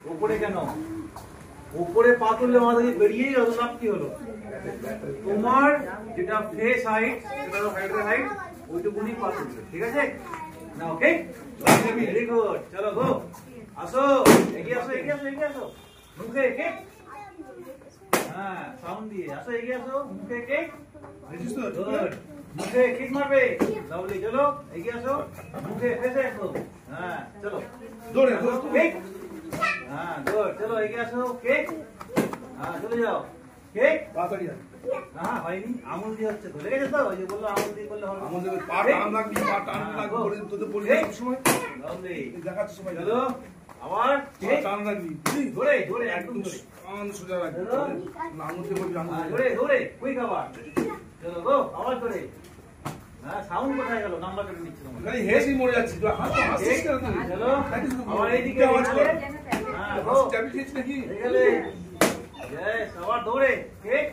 উপরে কেন? উপরে পা তুললে আমাদের বেরিয়েই গেল, লাভ কি হলো? তোমার যেটা ফেস হাইট, সেটা হলো হাইটের হাইট, ওইটুকুনি পা তুলবে, ঠিক আছে না? ওকে, ভেরি গুড। চলো গো, আসো, এগিয়ে আসো, এগিয়ে আসো, এগিয়ে আসো। মুখে কেক, হ্যাঁ সাউন্ড দিয়ে আসো, এগিয়ে আসো। মুখে কেক, গুড। মুখে কিক মারবে, লাভলি। চলো এগিয়ে আসো, মুখে ফেসে আসো, হ্যাঁ চলো দৌড়ে কেক, হ্যাঁ গুড। চলো এগিয়ে আসো, কেক, হ্যাঁ চলে যাও। কেক, তাড়াতাড়ি হ্যাঁ হয়নি, আঙুল দিয়ে হচ্ছে তো, লেগেছে তো? ওই যে বললো আঙুল দিয়ে করলে হবে। আমাদের পা টান লাগবে, পা টান লাগবে বলে তোদের বলি সব সময় লাভলি, দেখাচ্ছ সময়। চলো আবার কেক, টান লাগবি, ধরে ধরে একদম ধরে, কান সোজা রাখবি, আঙুল দিয়ে বলবি, আঙুল ধরে ধরে কুইক আবার। চলো গো, আবার ধরে। হ্যাঁ সাউন্ড কোথায় গেল? নাম্বার কেটে নিচ্ছি তোমার। খালি হেসেই মরে যাচ্ছি, তুই হাসছিস কেন তুই? চলো আবার এইদিকে আওয়াজ কর, হ্যাঁ গো, ট্যাবলেট খেয়েছিস নাকি? এই গেলে। ইয়েস, আবার দৌড়ে কেক,